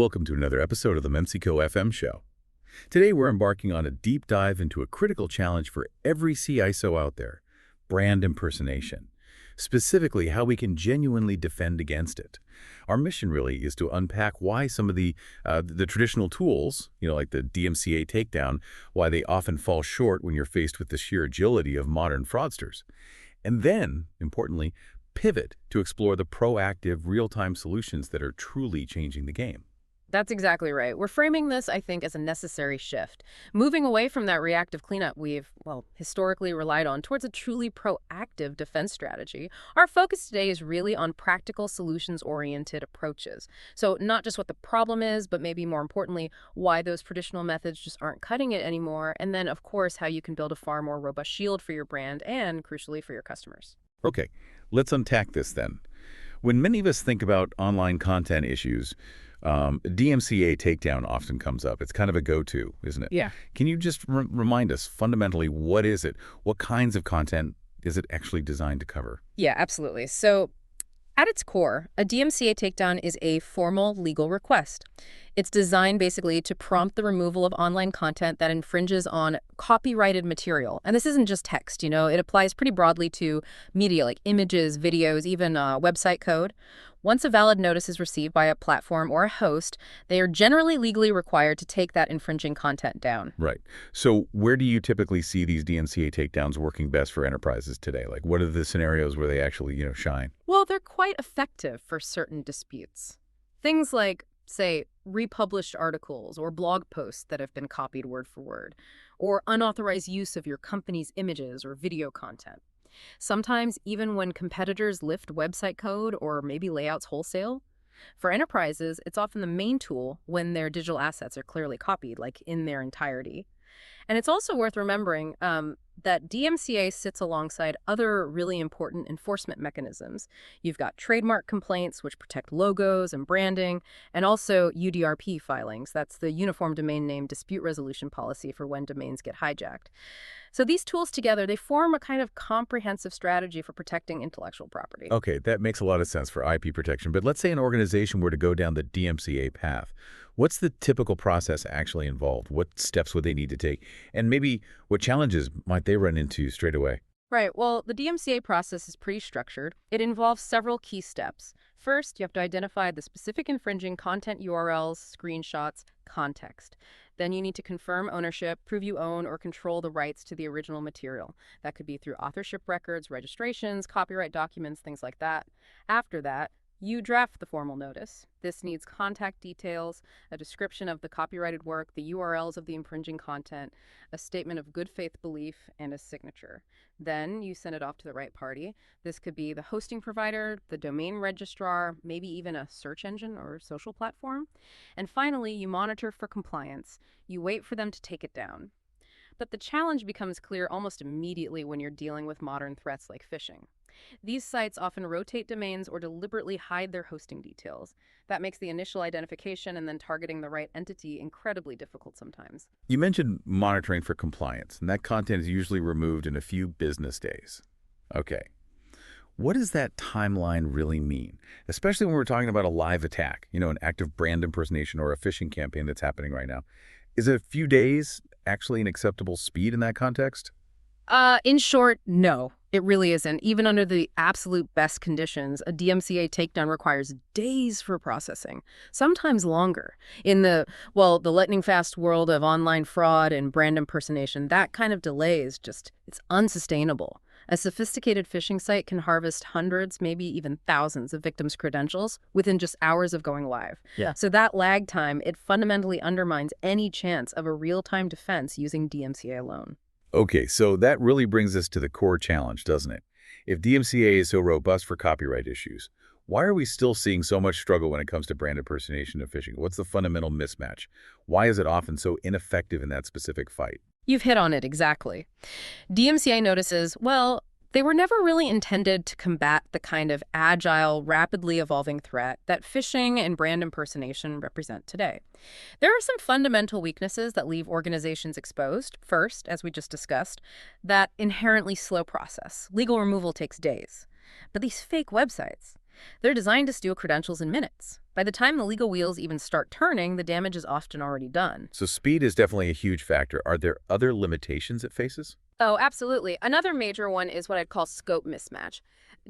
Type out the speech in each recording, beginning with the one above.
Welcome to another episode of the MemcycoFM show. Today we're embarking on a deep dive into a critical challenge for every CISO out there, brand impersonation. Specifically, how we can genuinely defend against it. Our mission really is to unpack why some of the traditional tools, like the DMCA takedown, why they often fall short when you're faced with the sheer agility of modern fraudsters. And then, importantly, pivot to explore the proactive, real-time solutions that are truly changing the game. That's exactly right. We're framing this, I think, as a necessary shift, moving away from that reactive cleanup we've, historically relied on towards a truly proactive defense strategy. Our focus today is really on practical solutions-oriented approaches. So not just what the problem is, but maybe more importantly, why those traditional methods just aren't cutting it anymore, and then, of course, how you can build a far more robust shield for your brand and, crucially, for your customers. Okay, let's unpack this then. When many of us think about online content issues, DMCA takedown often comes up. It's kind of a go-to, isn't it? Yeah. Can you just remind us, fundamentally, what is it? What kinds of content is it actually designed to cover? Yeah, absolutely. So at its core, a DMCA takedown is a formal legal request. It's designed basically to prompt the removal of online content that infringes on copyrighted material. And this isn't just text, it applies pretty broadly to media like images, videos, even website code. Once a valid notice is received by a platform or a host, they are generally legally required to take that infringing content down. Right. So where do you typically see these DMCA takedowns working best for enterprises today? Like, what are the scenarios where they actually, shine? Well, they're quite effective for certain disputes. Things like, say, republished articles or blog posts that have been copied word for word, or unauthorized use of your company's images or video content. Sometimes even when competitors lift website code or maybe layouts wholesale. For enterprises, it's often the main tool when their digital assets are clearly copied, like in their entirety. And it's also worth remembering that DMCA sits alongside other really important enforcement mechanisms. You've got trademark complaints, which protect logos and branding, and also UDRP filings. That's the Uniform Domain Name Dispute Resolution Policy for when domains get hijacked. So these tools together, they form a kind of comprehensive strategy for protecting intellectual property. Okay, that makes a lot of sense for IP protection. But let's say an organization were to go down the DMCA path. What's the typical process actually involved? What steps would they need to take? And maybe what challenges might they run into straight away? Right. Well, the DMCA process is pretty structured. It involves several key steps. First, you have to identify the specific infringing content URLs, screenshots, context. Then you need to confirm ownership, prove you own or control the rights to the original material. That could be through authorship records, registrations, copyright documents, things like that. After that, you draft the formal notice. This needs contact details, a description of the copyrighted work, the URLs of the infringing content, a statement of good faith belief, and a signature. Then you send it off to the right party. This could be the hosting provider, the domain registrar, maybe even a search engine or social platform. And finally, you monitor for compliance. You wait for them to take it down. But the challenge becomes clear almost immediately when you're dealing with modern threats like phishing. These sites often rotate domains or deliberately hide their hosting details. That makes the initial identification and then targeting the right entity incredibly difficult sometimes. You mentioned monitoring for compliance, and that content is usually removed in a few business days. Okay. What does that timeline really mean? Especially when we're talking about a live attack, an active brand impersonation or a phishing campaign that's happening right now. Is a few days actually an acceptable speed in that context? In short, no, it really isn't. Even under the absolute best conditions, a DMCA takedown requires days for processing, sometimes longer. In the lightning-fast world of online fraud and brand impersonation, that kind of delay is it's unsustainable. A sophisticated phishing site can harvest hundreds, maybe even thousands of victims' credentials within just hours of going live. Yeah. So that lag time, it fundamentally undermines any chance of a real-time defense using DMCA alone. Okay, so that really brings us to the core challenge, doesn't it? If DMCA is so robust for copyright issues, why are we still seeing so much struggle when it comes to brand impersonation and phishing? What's the fundamental mismatch? Why is it often so ineffective in that specific fight? You've hit on it exactly. DMCA notices, they were never really intended to combat the kind of agile, rapidly evolving threat that phishing and brand impersonation represent today. There are some fundamental weaknesses that leave organizations exposed. First, as we just discussed, that inherently slow process. Legal removal takes days. But these fake websites, They're designed to steal credentials in minutes. By the time the legal wheels even start turning, the damage is often already done. So speed is definitely a huge factor. Are there other limitations it faces? Oh, absolutely. Another major one is what I'd call scope mismatch.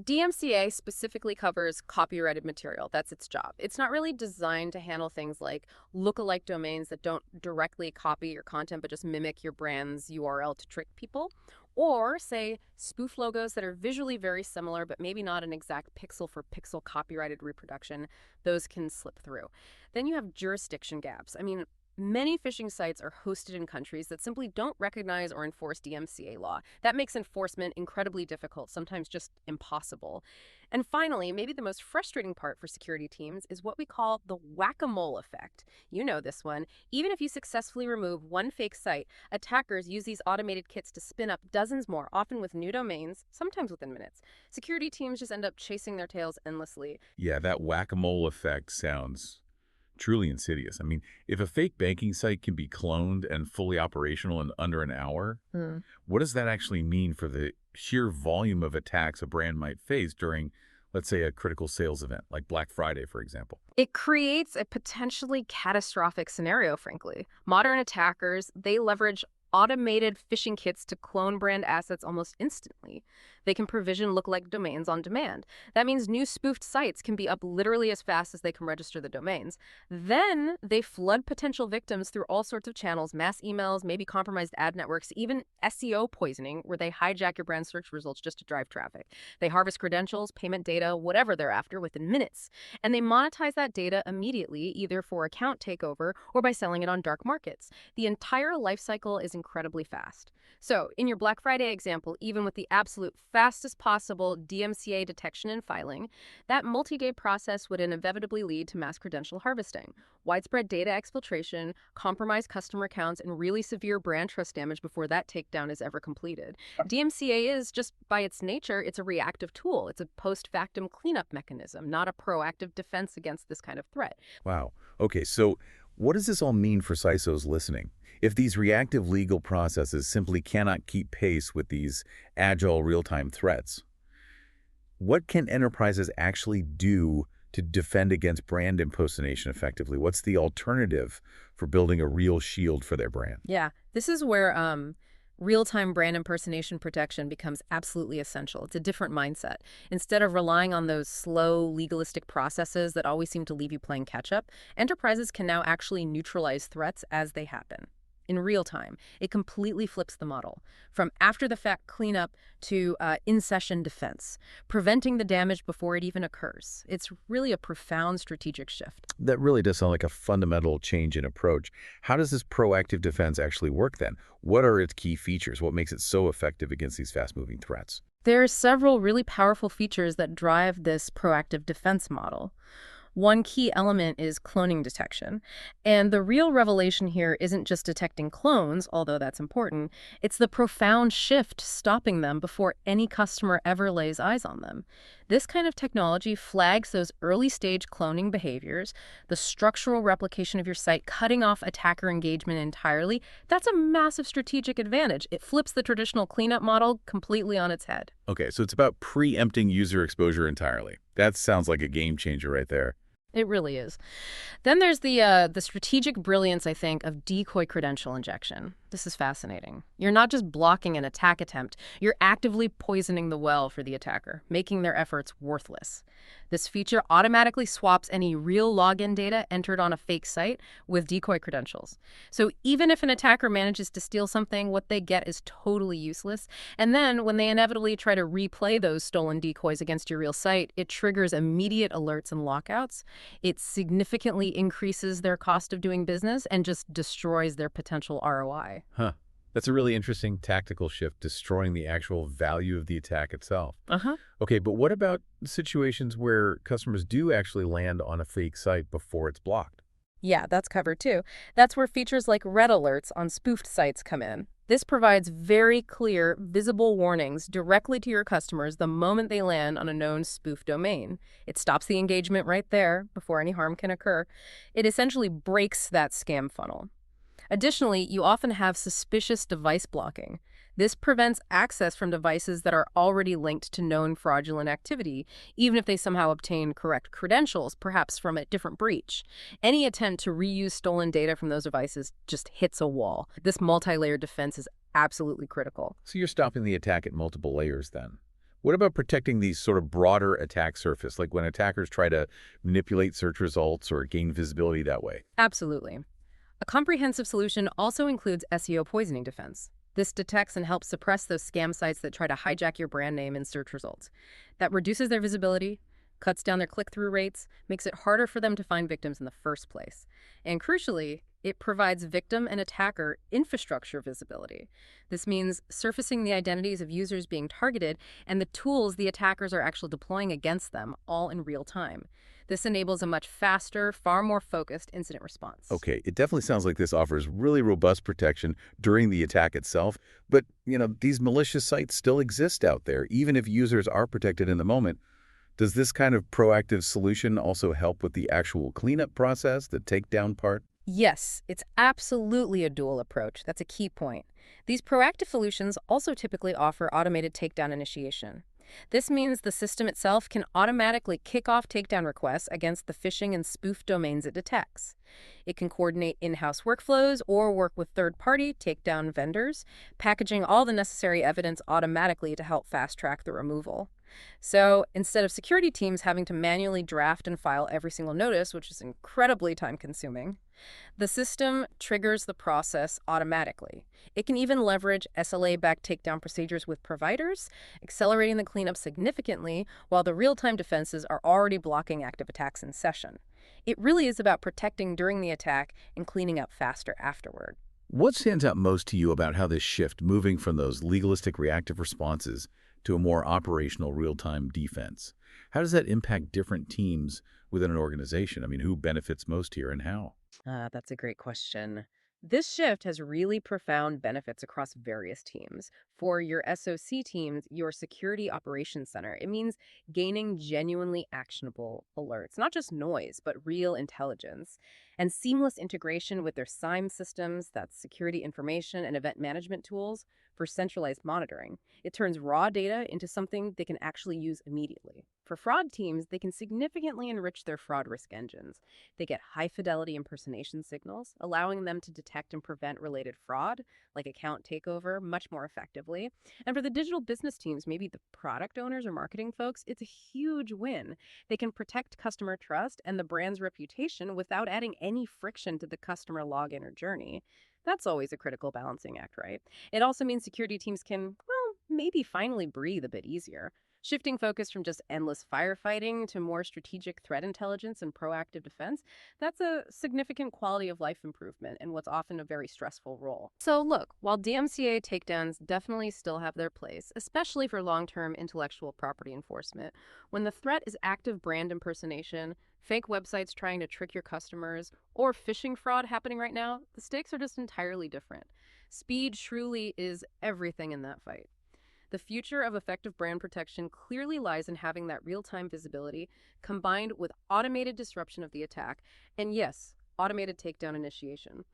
DMCA specifically covers copyrighted material. That's its job. It's not really designed to handle things like lookalike domains that don't directly copy your content but just mimic your brand's URL to trick people. Or, say, spoof logos that are visually very similar but maybe not an exact pixel for pixel copyrighted reproduction. Those can slip through. Then you have jurisdiction gaps. Many phishing sites are hosted in countries that simply don't recognize or enforce DMCA law. That makes enforcement incredibly difficult, sometimes just impossible. And finally, maybe the most frustrating part for security teams is what we call the whack-a-mole effect. You know this one. Even if you successfully remove one fake site, attackers use these automated kits to spin up dozens more, often with new domains, sometimes within minutes. Security teams just end up chasing their tails endlessly. Yeah, that whack-a-mole effect sounds truly insidious. If a fake banking site can be cloned and fully operational in under an hour, what does that actually mean for the sheer volume of attacks a brand might face during, let's say, a critical sales event, like Black Friday, for example? It creates a potentially catastrophic scenario, frankly. Modern attackers, they leverage automated phishing kits to clone brand assets almost instantly. They can provision lookalike domains on demand. That means new spoofed sites can be up literally as fast as they can register the domains. Then they flood potential victims through all sorts of channels, mass emails, maybe compromised ad networks, even SEO poisoning, where they hijack your brand search results just to drive traffic. They harvest credentials, payment data, whatever they're after within minutes. And they monetize that data immediately, either for account takeover or by selling it on dark markets. The entire life cycle is incredibly fast. So, in your Black Friday example, even with the absolute fastest possible DMCA detection and filing, that multi-day process would inevitably lead to mass credential harvesting, widespread data exfiltration, compromised customer accounts, and really severe brand trust damage before that takedown is ever completed. DMCA is, just by its nature, it's a reactive tool. It's a post-factum cleanup mechanism, not a proactive defense against this kind of threat. Wow. Okay, so what does this all mean for CISOs listening? If these reactive legal processes simply cannot keep pace with these agile real-time threats, what can enterprises actually do to defend against brand impersonation effectively? What's the alternative for building a real shield for their brand? Yeah, this is where real-time brand impersonation protection becomes absolutely essential. It's a different mindset. Instead of relying on those slow, legalistic processes that always seem to leave you playing catch-up, enterprises can now actually neutralize threats as they happen. In real time, it completely flips the model from after-the-fact cleanup to in-session defense, preventing the damage before it even occurs. It's really a profound strategic shift. That really does sound like a fundamental change in approach. How does this proactive defense actually work then? What are its key features? What makes it so effective against these fast-moving threats? There are several really powerful features that drive this proactive defense model. One key element is cloning detection. And the real revelation here isn't just detecting clones, although that's important. It's the profound shift stopping them before any customer ever lays eyes on them. This kind of technology flags those early-stage cloning behaviors, the structural replication of your site, cutting off attacker engagement entirely. That's a massive strategic advantage. It flips the traditional cleanup model completely on its head. Okay, so it's about preempting user exposure entirely. That sounds like a game changer right there. It really is. Then there's the strategic brilliance, I think, of decoy credential injection. This is fascinating. You're not just blocking an attack attempt, you're actively poisoning the well for the attacker, making their efforts worthless. This feature automatically swaps any real login data entered on a fake site with decoy credentials. So even if an attacker manages to steal something, what they get is totally useless. And then when they inevitably try to replay those stolen decoys against your real site, it triggers immediate alerts and lockouts. It significantly increases their cost of doing business and just destroys their potential ROI. Huh. That's a really interesting tactical shift, destroying the actual value of the attack itself. Okay, but what about situations where customers do actually land on a fake site before it's blocked? Yeah, that's covered too. That's where features like red alerts on spoofed sites come in. This provides very clear, visible warnings directly to your customers the moment they land on a known spoof domain. It stops the engagement right there before any harm can occur. It essentially breaks that scam funnel. Additionally, you often have suspicious device blocking. This prevents access from devices that are already linked to known fraudulent activity, even if they somehow obtain correct credentials, perhaps from a different breach. Any attempt to reuse stolen data from those devices just hits a wall. This multi-layered defense is absolutely critical. So you're stopping the attack at multiple layers then. What about protecting these sort of broader attack surface, like when attackers try to manipulate search results or gain visibility that way? Absolutely. A comprehensive solution also includes SEO poisoning defense. This detects and helps suppress those scam sites that try to hijack your brand name in search results. That reduces their visibility, cuts down their click-through rates, makes it harder for them to find victims in the first place. And crucially, it provides victim and attacker infrastructure visibility. This means surfacing the identities of users being targeted and the tools the attackers are actually deploying against them, all in real time. This enables a much faster, far more focused incident response. Okay, it definitely sounds like this offers really robust protection during the attack itself. But, these malicious sites still exist out there, even if users are protected in the moment. Does this kind of proactive solution also help with the actual cleanup process, the takedown part? Yes, it's absolutely a dual approach. That's a key point. These proactive solutions also typically offer automated takedown initiation. This means the system itself can automatically kick off takedown requests against the phishing and spoof domains it detects. It can coordinate in-house workflows or work with third-party takedown vendors, packaging all the necessary evidence automatically to help fast-track the removal. So instead of security teams having to manually draft and file every single notice, which is incredibly time-consuming, the system triggers the process automatically. It can even leverage SLA-backed takedown procedures with providers, accelerating the cleanup significantly while the real-time defenses are already blocking active attacks in session. It really is about protecting during the attack and cleaning up faster afterward. What stands out most to you about how this shift, moving from those legalistic reactive responses to a more operational real-time defense, how does that impact different teams within an organization? I mean, who benefits most here and how? That's a great question. This shift has really profound benefits across various teams. For your SOC teams, your Security Operations Center, it means gaining genuinely actionable alerts, not just noise, but real intelligence, and seamless integration with their SIEM systems, that's security information and event management tools, for centralized monitoring. It turns raw data into something they can actually use immediately. For fraud teams, they can significantly enrich their fraud risk engines. They get high-fidelity impersonation signals, allowing them to detect and prevent related fraud, like account takeover, much more effectively. And for the digital business teams, maybe the product owners or marketing folks, it's a huge win. They can protect customer trust and the brand's reputation without adding any friction to the customer login or journey. That's always a critical balancing act, right? It also means security teams can, well, maybe finally breathe a bit easier. Shifting focus from just endless firefighting to more strategic threat intelligence and proactive defense, that's a significant quality of life improvement in what's often a very stressful role. So look, while DMCA takedowns definitely still have their place, especially for long-term intellectual property enforcement, when the threat is active brand impersonation, fake websites trying to trick your customers, or phishing fraud happening right now, the stakes are just entirely different. Speed truly is everything in that fight. The future of effective brand protection clearly lies in having that real-time visibility combined with automated disruption of the attack, and yes, automated takedown initiation.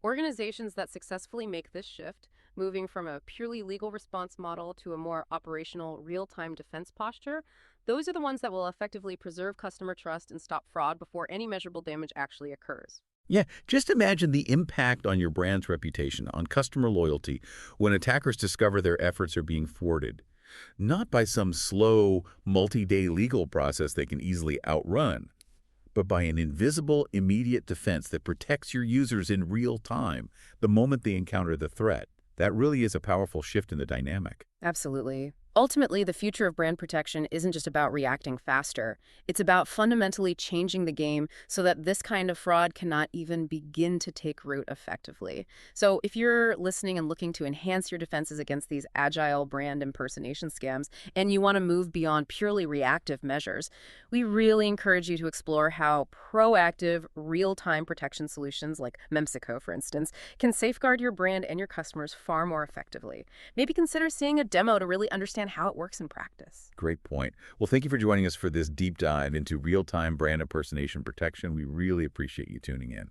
Organizations that successfully make this shift, moving from a purely legal response model to a more operational real-time defense posture, those are the ones that will effectively preserve customer trust and stop fraud before any measurable damage actually occurs. Yeah, just imagine the impact on your brand's reputation, on customer loyalty, when attackers discover their efforts are being thwarted. Not by some slow, multi-day legal process they can easily outrun, but by an invisible, immediate defense that protects your users in real time the moment they encounter the threat. That really is a powerful shift in the dynamic. Absolutely. Ultimately, the future of brand protection isn't just about reacting faster. It's about fundamentally changing the game so that this kind of fraud cannot even begin to take root effectively. So if you're listening and looking to enhance your defenses against these agile brand impersonation scams, and you want to move beyond purely reactive measures, we really encourage you to explore how proactive, real-time protection solutions like MemcycoFM, for instance, can safeguard your brand and your customers far more effectively. Maybe consider seeing a demo to really understand how it works in practice. Great point. Well, thank you for joining us for this deep dive into real-time brand impersonation protection. We really appreciate you tuning in.